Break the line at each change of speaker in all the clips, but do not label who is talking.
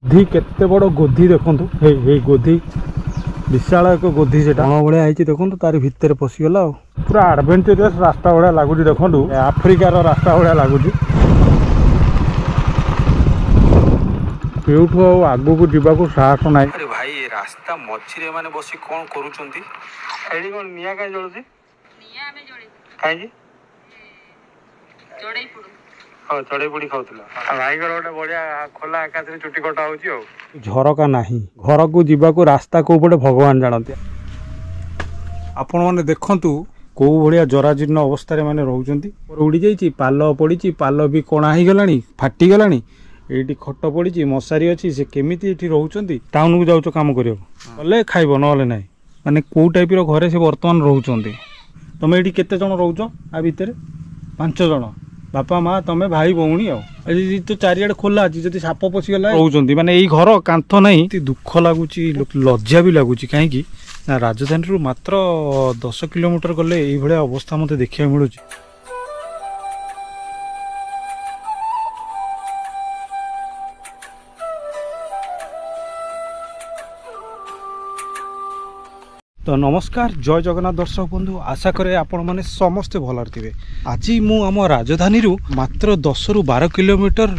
गोधी केते बड़ गोधी देखु गोधी विशाल एक गोधी से भाया देखो तार भितर पशिगला पूरा एडवेंचरस रास्ता भाया लगुच देखो आफ्रिकार रास्ता भाया लगुच केउठू आगु को जीवा को साहस ना।
अरे भाई रास्ता मझे माने बसी कौन करूछंती एडी कोन निया काई जळुची निया में जळी काई चढ़ई पुडू हां चढ़ई पुडी खाउतला भाई घर ओटा बढ़िया खोला आकाश रे चुटी कटा होची हो
झरका नाही घर को जीवा को रास्ता को पटे भगवान जानते। आपण माने देखंतु को भलिया जराजीर्ण अवस्था रे माने रहउचंती उड़ी जाईची पाल पड़ीची पाल भी कोणा ही गलानी फाटी गलानी एटी खट पड़ी मशारी अच्छी से केमिति एटी रहउचंती टाउन को जाउचो काम करियो बोले खाइबो नले नाही माने को टाइप रो घरे से वर्तमान रहउचंती। तमे एटी केते जण रहउचो आ भितर 5 जण बापा माँ तमे भाई भौणी आज तो चारिआडे खोला अच्छी जब साप पशिगला रहउचंती माने एई घर कांथ नहीं दुख लगुची लज्जा भी लगुची कहीं ना राजधानी रु मात्र 10 किलोमीटर गले एई भलिया अवस्था मते देखिया मिलुची। तो नमस्कार जय जगन्नाथ दर्शक बंधु आशा करे आपण माने समस्ते भलर थे। आज मु आम राजधानी रु मात्र 10 रु 12 किलोमीटर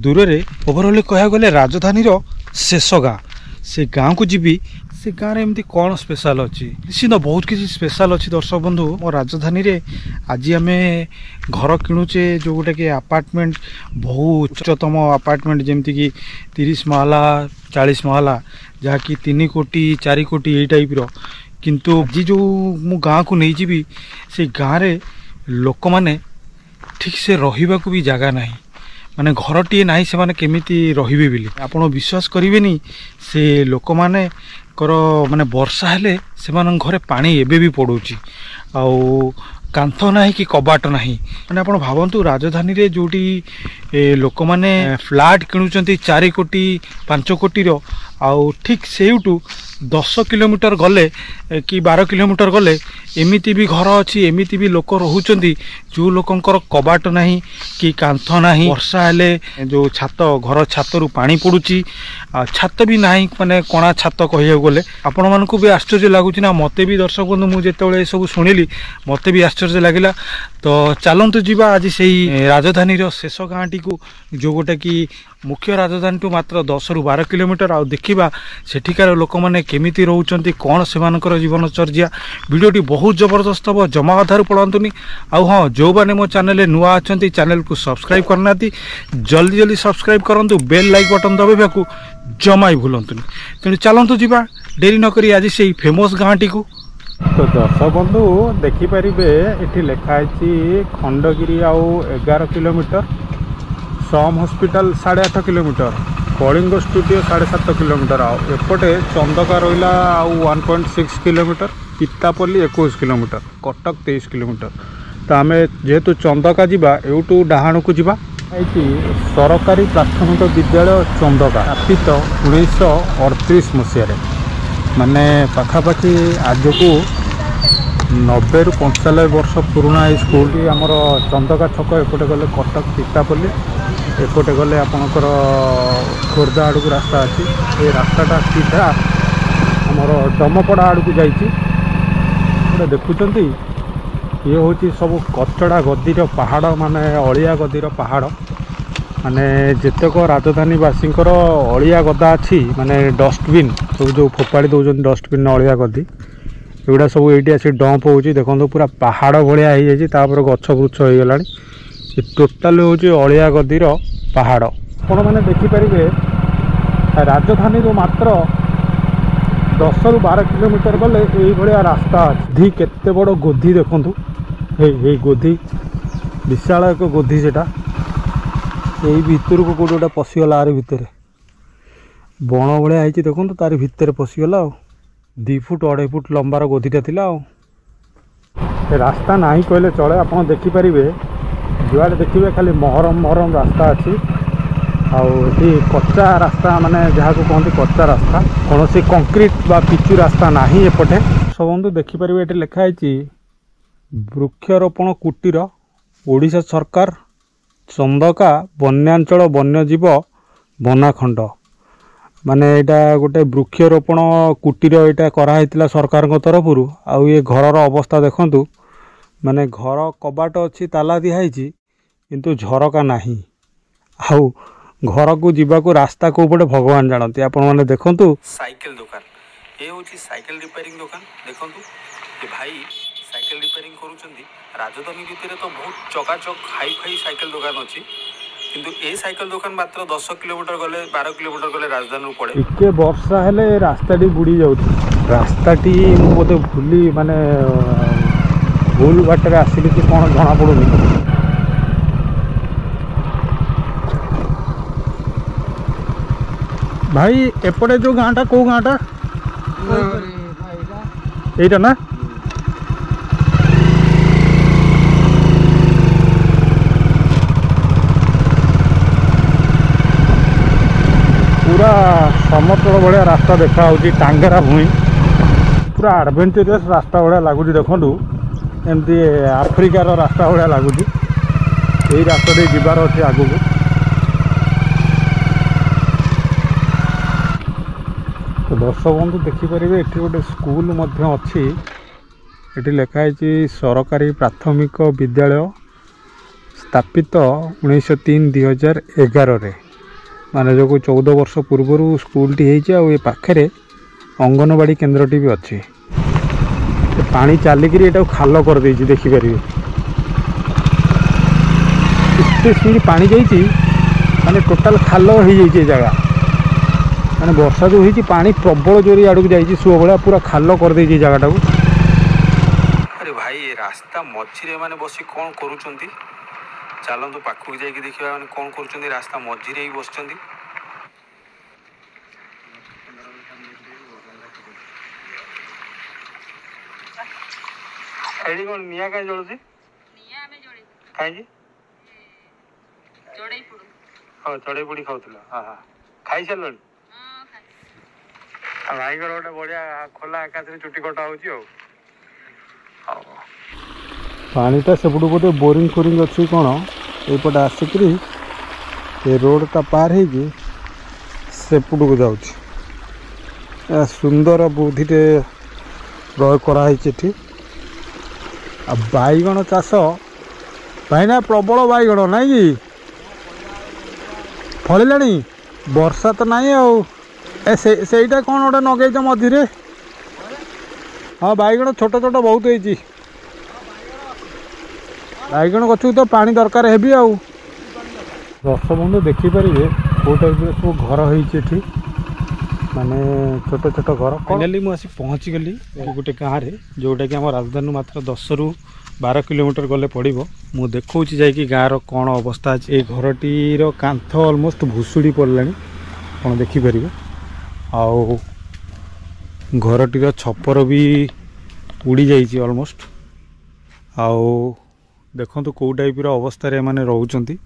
दूर रे ओवरऑल कह गले राजधानी रो शेष गाँ से गाँव को जीवी से गाँव में एमती कौन स्पेशल अच्छी निश्चित बहुत किसी स्पेशल अच्छी दर्शक बंधु मो राजधानी रे आज आम घर किणुचे जो गोटे कि अपार्टमेंट बहुत उच्चतम अपार्टमेंट जमती कि 30 महला 40 महला जहाँकि 3 कोटी 4 कोटी ये टाइप रो किंतु आज जो मु गाँव को नहीं जीवी से गाँव रे लोक माने ठीक से रहिबा को भी जगह नहीं माने घर टीए नहीं से माने केमिति रहिबे बिली आपण विश्वास करिवेनी से लोक माने कर माने वर्षा हेले से मान घरे पानी एबे भी पड़ुची आउ कांथ नाही कि कबाट नाही माने आपण भावंतु राजधानी रे जोटी लोक माने फ्लैट किणुचंती 4 कोटी 5 कोटी रो आउ ठीक सेउटू 10 किलोमीटर गले कि 12 किलोमीटर गले एमिति भी घर अच्छी एमिति भी लोक रहउचंती जो लोकंकर कबाट नाही कि कांथ नाही वर्षा हेले जो छात घर छात रु पानी पड़ुची छात भी नाही माने कोणा छात कहिया गले आपण मानकु भी आश्चर्य लागुची ना मते भी दर्शक बंधु मु जेतेबेले सब सुनिली मते भी आश्चर्य लागिला। तो चलंतु जीवा आज सेही राजधानी रो शेष गाँटी को जो गोटे कि मुख्य राजधानी टू मात्र 10 रु 12 किलोमीटर आ देखिबा सेठिकार लोक माने केमिति रहउचंती कोन सेमानकर जीवनचर्या वीडियोटी बहुत जबरदस्त हम जमा आधार पड़ातुनी आउ हाँ जो बाने मो चैनल रे नुआ अछंती चैनल को सब्सक्राइब करना जल्दी जल्दी सब्सक्राइब करंतु बेल लाइक बटन दबाइबा को जमा ही भूलंतुनी। तेणु चलंतु जीवा डेरी न करी आज से फेमस गाँटी को। तो दर्शक बंधु देखिपारे ये लिखाई खंडगिरी आउ 11 kilometre SUM hospital 8.5 kilometre Kalinga studio 7.5 kilometre आउटे चंदका रहा आउ 1.6 kilometre Pitapalli 21 kilometre Cuttack 23 kilometre. तो आम जेहेतु चंदका जावा एवटू डाहाण को जावा सरकारी प्राथमिक विद्यालय चंदका स्थापित 1938 मसीह माने पाखापाखि आज को 90 रु 95 वर्ष पुराना स्कूल आमर चंदका छक एपटे गले कटक पितापल्ली एपटे गले आपणकर खोर्धा आड़ को रास्ता अच्छी ये रास्ताटा सीधा आमर डमपड़ा आड़ को जाइए देखुं ये हूँ सब कचड़ा गदीर पहाड़ माने अलिया गदीर पहाड़ माने जेतक राजधानीवासींकर अलिया गदा अच्छी माने डस्टबिन सब जो फोपाड़ी दौरान डस्टबिन अलिया गदी एगुड़ा सब ये आसी डंप हो देखो पूरा पहाड़ भाया हो गछ गुछ हो गला टोटाल हूँ अलिया गदीर पहाड़ आपण मैंने देखिपारे राजधानी मात्र 10 रु 12 किलोमीटर गले ये रास्ता अच्छी केते बड़ गोधी देखु गोधी विशाल एक गोधी से यही भितर को कौटे गोटे पशिगला आर भितर बण भाया देखो तार भितर पशिगला 2 फुट 2.5 फुट लंबार गोधीटा थिला रास्ता नहीं कहले चले आप देखिपारे जुआड़े देखिए खाली महरम महरम रास्ता अच्छी आउे कच्चा रास्ता माने जहाँ को कहते कच्चा रास्ता कौन सी कंक्रीट बा पिचु रास्ता नहीं एपटे सब बंधु देखिपारे ये लिखाई वृक्षरोपण कुटीर ओडिशा सरकार चंदका वन्यांचल वन्यजीव वनाखंड ମାନେ ଏଇଟା ଗୋଟେ ବୃକ୍ଷରୋପଣ କୁଟୀର ଏଇଟା କରାହେଇଥିଲା ସରକାରଙ୍କ ତରଫରୁ। ଆଉ ଏ ଘରର ଅବସ୍ଥା ଦେଖନ୍ତୁ, ମାନେ ଘର କବାଟ ଅଛି, ତାଲା ଦିଆହେଇଛି, କିନ୍ତୁ ଝରକା ନାହିଁ। ଆଉ ଘରକୁ ଯିବାକୁ ରାସ୍ତା କେଉଁ ପଟେ ଭଗବାନ ଜାଣନ୍ତି। ଆପଣମାନେ ଦେଖନ୍ତୁ।
ସାଇକେଲ ଦୋକାନ ଏ ହେଉଛି ସାଇକେଲ ରିପେୟାରିଂ ଦୋକାନ। ଦେଖନ୍ତୁ ଏ ଭାଇ ସାଇକେଲ ରିପେୟାରିଂ କରୁଛନ୍ତି। ରାଜଧାନୀ ଭିତରେ ତ ବହୁତ ଚକାଚକ ହାଇ ଫାଇ ସାଇକେଲ ଦୋକାନ ଅଛି, କିନ୍ତୁ ଏ ସାଇକେଲ ଦୋକାନ ମାତ୍ର 10 କିଲୋମିଟର ଗଲେ 12 କିଲୋମିଟର ଗଲେ ରାଜଧାନୀରୁ ପଡ଼େ।
ଟିକେ ବର୍ଷା ହେଲେ ରାସ୍ତାଟି ବୁଡ଼ି ଯାଉଛି। ରାସ୍ତାଟି ମୁଁ ବୋଧେ ମାନେ ଭୁଲ ବାଟରେ ଆସିଲି କି କ'ଣ ଜଣାପଡ଼ୁନି। ଭାଇ ଏପଟେ ଯେଉଁ ଗାଁଟା, କେଉଁ ଗାଁଟା? এইটা না? पूरा समतल भाया रास्ता देखा टांगेरा भूमि, पूरा आडभेंचरस रास्ता भाया लगुच। देखो एमती आफ्रिकार रास्ता भाया लगुच। यही रास्ता जीवार अच्छे आगू को। तो दर्शक बंधु देखिपारे ये गोटे स्कूल अच्छी। ये लिखाई सरकारी प्राथमिक विद्यालय स्थापित 1903-2011 माने जो 14 वर्ष पूर्वर स्कूल टी ये पाखे अंगनवाड़ी केन्द्रटी भी अच्छी। पानी चलिकी ये खाल कर देखिपारे इतने स्पीड पानी जाइए, माने टोटाल खाल हो जगह। माने वर्षा जो होती पानी प्रबल जोरी आड़ को जाइए, सुओ भाया पूरा खाल कर दे जगह।
अरे भाई ये रास्ता मझिरे माने बसी कौन करूछंती? चलतु पाखक जाइए देखा मैंने कौन कर रास्ता मझिरे ही बस। एडी कौन निया कहीं जलुची? कहीं हाँ चढ़ई पड़ी खाऊला। हाँ हाँ खाई सारे भाई गोटे बढ़िया खोला आकाश में चुटी कटा हो।
पानीटा सेपटू बोधे बोरिंग फोरिंग अच्छी कौन यपटे आसिक रोडटा पार हो सेपटू को जाऊँ। सुंदर बुद्धिटे प्रयोग कराई। बैगण चाष भाईना प्रबल बैगण ना कि फलिला वर्षा तो नाई सेटा कौन गोटे नगेच मझे? हाँ बैगण छोट छोट बहुत होती। बैगण गछ तो पानी दरकार है। दर्शक बंधु देखिपारे कौ टाइप सब घर हो माने छोट छोट घर। फाइनाली मुझे पहुँची गली गोटे गाँव में जोटा कि आम राजधानी मात्र 10-12 किलोमीटर गले पड़ो। मु देखा जाकि गाँव कौन अवस्था अच्छे। ये घरटीर कांथ अलमोस्ट भुशुड़ी पड़ला आप देखिपारे। आउ घरटीर छपर भी उड़ी जाइए अलमोस्ट। आउ देखो कौ टाइप अवस्था माने रोचंती।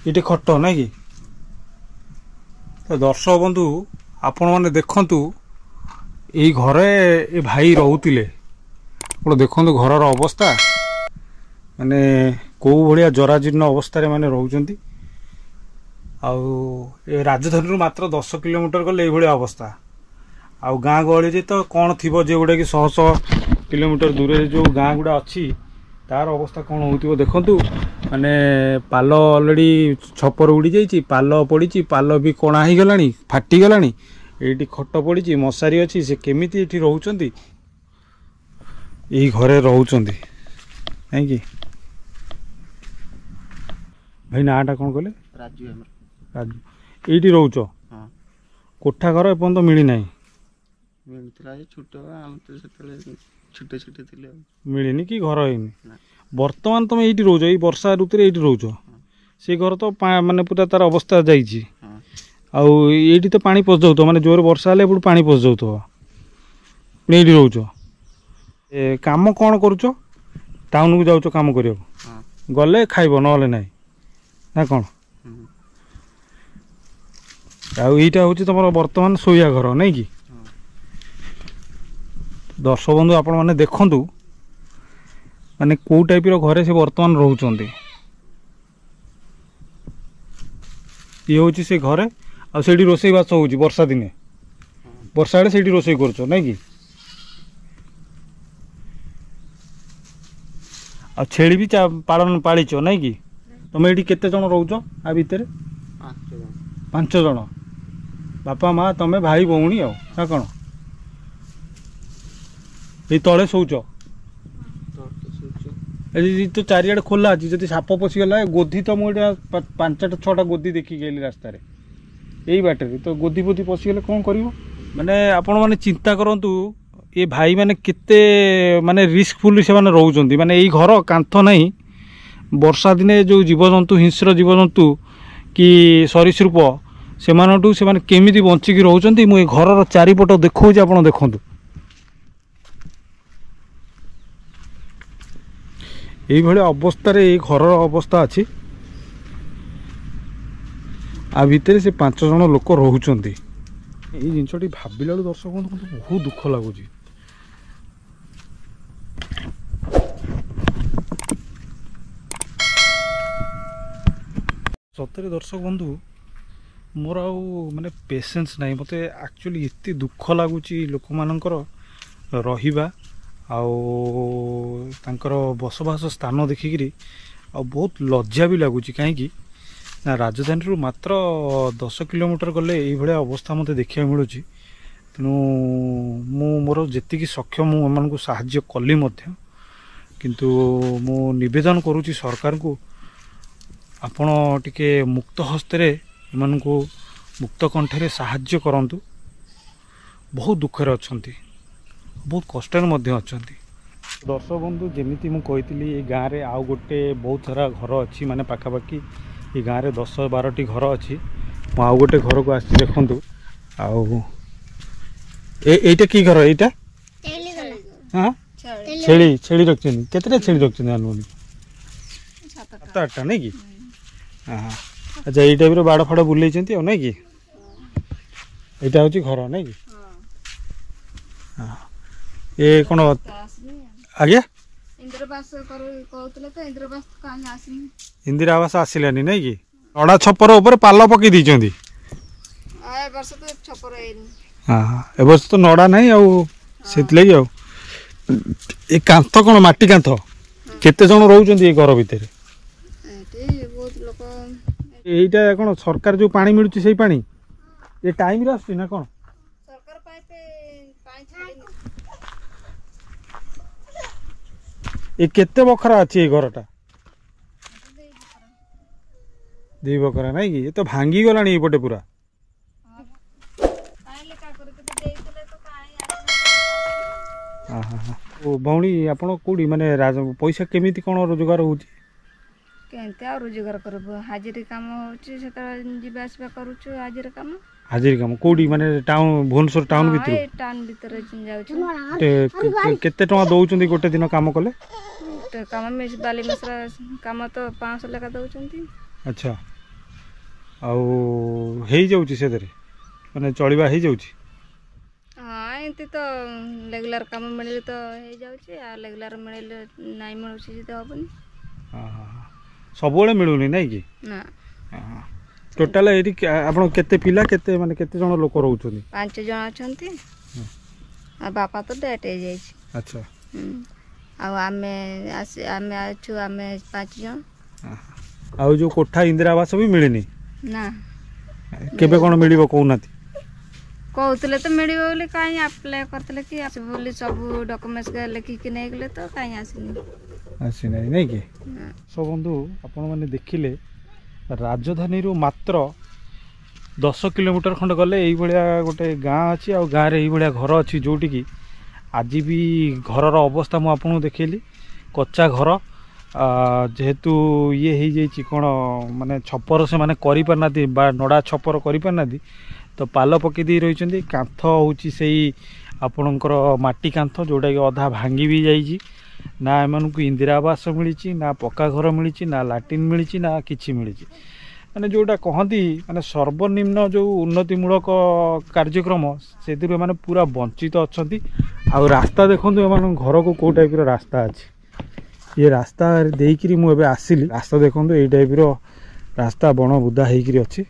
ये खट ना कि? तो दर्शक बंधु आपण मैंने देखंतु ये घरे ये भाई रोते देखो घर अवस्था माने कौ भाया जराजीर्ण अवस्था माने रोचंती। आउ राजधानी मात्र 10 किलोमीटर गले ये अवस्था। आउ गाँ गहली तो कौन थी जोटा कि 100 किलोमीटर दूर जो गाँ गुड़ा अच्छी तार अवस्था कौन हो देखु। माने पाल अलरेडी छपर उड़ी जाइए, पाल पड़ी, पाल भी कणा हो गला फाटीगला। ये खट पड़ी, मशारी अच्छी, से केमी ये रोचंती यही घरे रोचंती नहीं भाई? नाटा कौन कहले?
राजू।
राजू ये रोच?
हाँ
कोठा घर एपर्तंत मिली ना?
छोटे छोटे
मिलनी कि घर है बर्तमान तुम ये रोच? ये वर्षा ऋतु ये रोच? से घर तो माने पूरा तार अवस्था जाइए। आईटी तो पानी पशि जाऊ माने जोर वर्षा हेल्ले एपटू पानी पशि जाऊ ये रोच? काम कौन करुच? टाउन को जाऊच काम कर गले खाइब ना ना कौन? आईटा हूँ तुम बर्तमान शोया घर नहीं कि? दर्शक बंधु आपण मैंने देखु ମାନେ କେଉଁ ଟାଇପ୍ର ଘରେ ସେ ବର୍ତ୍ତମାନ ରହୁଛନ୍ତି। ଇଏ ହେଉଛି ସେ ଘରେ, ଆଉ ସେଇଠି ରୋଷେଇବାସ ହେଉଛି ବର୍ଷା ଦିନେ, ବର୍ଷା ବେଳେ ସେଇଠି ରୋଷେଇ କରୁଛ ନାଇଁ କି? ଆଉ ଛେଳି ବି ପାଳିଛ ନାଇଁ କି? ତମେ ଏଇଠି କେତେ ଜଣ ରହୁଛ ଆ ଭିତରେ?
5 ଜଣ।
5 ଜଣ, ବାପା ମା ତମେ ଭାଇ ଭଉଣୀ ଆଉ ନା କ'ଣ? ଏଇ ତଳେ ଶୋଉଛ? ଏଇ ତ ଚାରିଆଡ଼େ ଖୋଲା ଅଛି, ଯଦି ସାପ ପଶିଗଲା ଗୋଧି, ତ ମୁଁ ଏଇଟା 5ଟା 6ଟା ଗୋଧି ଦେଖିକି ଗଲି ରାସ୍ତାରେ ଏଇ ବାଟରେ, ତ ଗୋଧି ଫୋଧି ପଶିଗଲେ କ'ଣ କରିବ? ମାନେ ଆପଣମାନେ ଚିନ୍ତା କରନ୍ତୁ ଏ ଭାଇମାନେ କେତେ ମାନେ ରିସ୍କଫୁଲି ସେମାନେ ରହୁଛନ୍ତି। ମାନେ ଏଇ ଘର କାନ୍ଥ ନାହିଁ, ବର୍ଷା ଦିନେ ଯେଉଁ ଜୀବଜନ୍ତୁ, ହିଂସ୍ର ଜୀବଜନ୍ତୁ କି ସରୀସୃପ, ସେମାନଠୁ ସେମାନେ କେମିତି ବଞ୍ଚିକି ରହୁଛନ୍ତି ମୁଁ ଏ ଘରର ଚାରିପଟ ଦେଖାଉଛି, ଆପଣ ଦେଖନ୍ତୁ। এইভাবে অবস্থায় এই ঘরর অবস্থা আছে। আ ভিতরে সে 5 জন লোক রহুচন্তি। এই জিনিসটি ভাবিলা বেলু দর্শক বন্ধু মতো বহুত দুঃখ লাগুଛି। সত্যি দর্শক বন্ধু মোর আউ মানে পেসেন্স নাই, মতে আকচুয়ালি এতে দুঃখ লাগুଛି ଲୋକମାନଙ୍କର ରହିବା ଆଉ ତାଙ୍କର ବସବାସ ସ୍ଥାନ ଦେଖିକିରି, ଆଉ ବହୁତ ଲଜ୍ଜା ବି ଲାଗୁଛି। କାହିଁକି ନା ରାଜଧାନୀରୁ ମାତ୍ର 10 କିଲୋମିଟର ଗଲେ ଏଇଭଳିଆ ଅବସ୍ଥା ମୋତେ ଦେଖିବାକୁ ମିଳୁଛି। ତେଣୁ ମୁଁ ମୋର ଯେତିକି ସକ୍ଷମ ମୁଁ ଏମାନଙ୍କୁ ସାହାଯ୍ୟ କଲି ମଧ୍ୟ, କିନ୍ତୁ ମୁଁ ନିବେଦନ କରୁଛି ସରକାରଙ୍କୁ, ଆପଣ ଟିକେ ମୁକ୍ତ ହସ୍ତରେ ଏମାନଙ୍କୁ ମୁକ୍ତ କଣ୍ଠରେ ସାହାଯ୍ୟ କରନ୍ତୁ। ବହୁତ ଦୁଃଖରେ ଅଛନ୍ତି, ବହୁତ କଷ୍ଟରେ ମଧ୍ୟ ଅଛନ୍ତି। ଦର୍ଶକ ବନ୍ଧୁ, ଯେମିତି ମୁଁ କହିଥିଲି ଏ ଗାଁରେ ଆଉ ଗୋଟେ ବହୁତ ସାରା ଘର ଅଛି, ମାନେ ପାଖାପାଖି ଏ ଗାଁରେ 10-12ଟି ଘର ଅଛି। ମୁଁ ଆଉ ଗୋଟେ ଘରକୁ ଆସିଛି, ଦେଖନ୍ତୁ। ଆଉ ଏଇଟା କି ଘର? ଏଇଟା ହଁ ଛେଳି ରଖିଛନ୍ତି। କେତେଟା ଛେଳି ରଖିଛନ୍ତି? ଆନୁନି 7-8ଟା ନାଇଁ କି? ହଁ, ଆଚ୍ଛା, ଏଇ ଟାଇପ୍ର ବାଡ଼ ଫାଡ଼ ବୁଲେଇଛନ୍ତି ଆଉ ନାଇଁ କି? ଏଇଟା ହେଉଛି ଘର ନାଇଁ କି? ହଁ, ଏ କ'ଣ ଆଜ୍ଞା? ଇନ୍ଦିରା ଆବାସ ଆସିଲାନି ନାଇଁ କି? ନଡ଼ା ଛପର ଉପରେ ପାଲ ପକେଇ ଦେଇଛନ୍ତି। ହଁ, ଏ ବର୍ଷ ତ ନଡ଼ା ନାହିଁ ଆଉ, ସେଥିଲାଗି। ଆଉ ଏ କାନ୍ଥ କ'ଣ ମାଟି କାନ୍ଥ? କେତେ ଜଣ ରହୁଛନ୍ତି ଏ ଘର ଭିତରେ? এইটা କ'ଣ ସରକାର ଯେଉଁ ପାଣି ମିଳୁଛି ସେଇ ପାଣି ଏ ଟାଇମ୍ରେ ଆସୁଛି ନା କ'ଣ? ଏ କେତେ ବଖରା ଅଛି ଏଇ ଘରଟା? 2 ବଖରା ନାଇଁ କି? ଏ ତ ଭାଙ୍ଗି ଗଲାଣି ଏଇପଟେ ପୁରା। ଭଉଣୀ, ଆପଣ କୋଉଠି ମାନେ ପଇସା କେମିତି କ'ଣ ରୋଜଗାର ହଉଛି?
କେମିତି ଆଉ ରୋଜଗାର କରିବୁ? ହାଜିରି କାମ ହଉଛି, ସେତେବେଳେ ଯିବା ଆସିବା କରୁଛୁ। ହାଜିରି କାମ
କୋଉଠି? ମାନେ ଟାଉନ, ଭୁବନେଶ୍ୱର ଟାଉନ ଭିତରେ?
ଟାଉନ ଭିତରେ ଯାଉଛୁ।
କେତେ ଟଙ୍କା ଦଉଛନ୍ତି ଗୋଟେ ଦିନ କାମ କଲେ?
କାମ ବାଲି ମସଲା କାମ ତ 500 ଲେଖା ଦଉଛନ୍ତି।
ଆଚ୍ଛା, ଆଉ ହେଇଯାଉଛି ସେଥିରେ, ମାନେ ଚଳିବା ହେଇଯାଉଛି?
ହଁ, ଏମିତି ତ ରେଗୁଲାର କାମ ମିଳିଲେ ତ ହେଇଯାଉଛି, ଆଉ ରେଗୁଲାର ମିଳିଲେ ନାଇଁ ମିଳୁଛି ଯଦି ହବନି।
ସବୁବେଳେ ମିଳୁନି ନାଇଁ କି?
ନା।
ଟୋଟାଲ ଏଇଠି ଆପଣ କେତେ ପିଲା, କେତେ ମାନେ କେତେ ଜଣ ଲୋକ ରହୁଛନ୍ତି?
5 ଜଣ ଅଛନ୍ତି, ଆଉ ବାପା ତ ଡେଥ୍ ହେଇଯାଇଛି।
ଆଚ୍ଛା,
ଆଉ ଆମେ ଅଛୁ, ଆମେ 5 ଜଣ।
ଆଉ ଯେଉଁ କୋଠା ଇନ୍ଦିରା ଆବାସ ବି ମିଳିନି?
ନା।
କେବେ କ'ଣ ମିଳିବ କହୁନାହାନ୍ତି?
କହୁଥିଲେ ତ ମିଳିବ ବୋଲି, କାହିଁ ଆପ୍ଲାଏ କରିଥିଲେ କି ଆସିବ ବୋଲି, ସବୁ ଡକୁମେଣ୍ଟସ୍ ଲେଖିକି ନେଇଗଲେ ତ କାହିଁ
ଆସିନାହିଁ ନାଇଁ କି? ସୋ ବନ୍ଧୁ, ଆପଣମାନେ ଦେଖିଲେ ରାଜଧାନୀରୁ ମାତ୍ର 10 କିଲୋମିଟର ଖଣ୍ଡେ ଗଲେ ଏଇଭଳିଆ ଗୋଟେ ଗାଁ ଅଛି, ଆଉ ଗାଁରେ ଏଇଭଳିଆ ଘର ଅଛି, ଯେଉଁଠିକି ଆଜି ବି ଘରର ଅବସ୍ଥା ମୁଁ ଆପଣଙ୍କୁ ଦେଖେଇଲି। କଚ୍ଚା ଘର, ଯେହେତୁ ଇଏ ହେଇଯାଇଛି କ'ଣ ମାନେ ଛପର ସେମାନେ କରିପାରିନାହାନ୍ତି, ବା ନଡ଼ା ଛପର କରିପାରିନାହାନ୍ତି, ତ ପାଲ ପକେଇ ଦେଇ ରହିଛନ୍ତି। କାନ୍ଥ ହେଉଛି ସେଇ ଆପଣଙ୍କର ମାଟି କାନ୍ଥ, ଯେଉଁଟାକି ଅଧା ଭାଙ୍ଗି ବି ଯାଇଛି। ନା ଏମାନଙ୍କୁ ଇନ୍ଦିରା ଆବାସ ମିଳିଛି, ନା ପକ୍କା ଘର ମିଳିଛି, ନା ଲାଟ୍ରିନ୍ ମିଳିଛି, ନା କିଛି ମିଳିଛି। ମାନେ ଯେଉଁଟା କହନ୍ତି ମାନେ ସର୍ବନିମ୍ନ ଯେଉଁ ଉନ୍ନତିମୂଳକ କାର୍ଯ୍ୟକ୍ରମ, ସେଥିରୁ ଏମାନେ ପୁରା ବଞ୍ଚିତ ଅଛନ୍ତି। ଆଉ ରାସ୍ତା ଦେଖନ୍ତୁ, ଏମାନଙ୍କ ଘରକୁ କେଉଁ ଟାଇପ୍ର ରାସ୍ତା ଅଛି। ये रास्ता देइकिरी मु एबे आसिली रास्ता देखंतु एई टाइप रो रास्ता बण बुदा हेइकिरी अछि।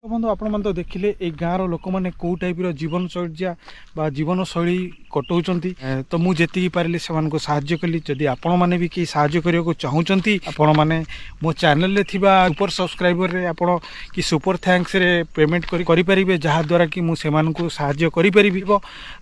बंधु आपण मन तो देखिले ए गाँव लोक मैंने कौ टाइप जीवन चर्या बा जीवन शैली कटाउछंती तो मु जेतिकी पारिली से मानको साहाय्य कली। जदि आपण माने भी कि साहाय्य करियो को चाहूचंती आपण माने मो चैनल रे थिबा सुपर सब्सक्राइबर रे आपण कि सुपर थैंक्स रे पेमेंट करि परिबे जहा द्वारा कि मु से मानको साहाय्य करि परिबी।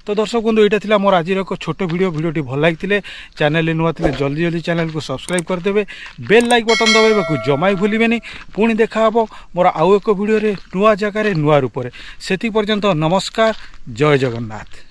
तो दर्शक बंधु एटा थिला मोर आज एक छोट वीडियोटी भल लागिथिले चैनल रे नुआ थिले जल्दी जल्दी चैनल को सब्सक्राइब कर देबे बेल लाइक बटन दबाइबा को जमाई भूलिबेनी। पुणी देखा हबो मोर आउ एक वीडियो रे नुआ जगह नुआ रूप से। पर्यंत नमस्कार, जय जगन्नाथ।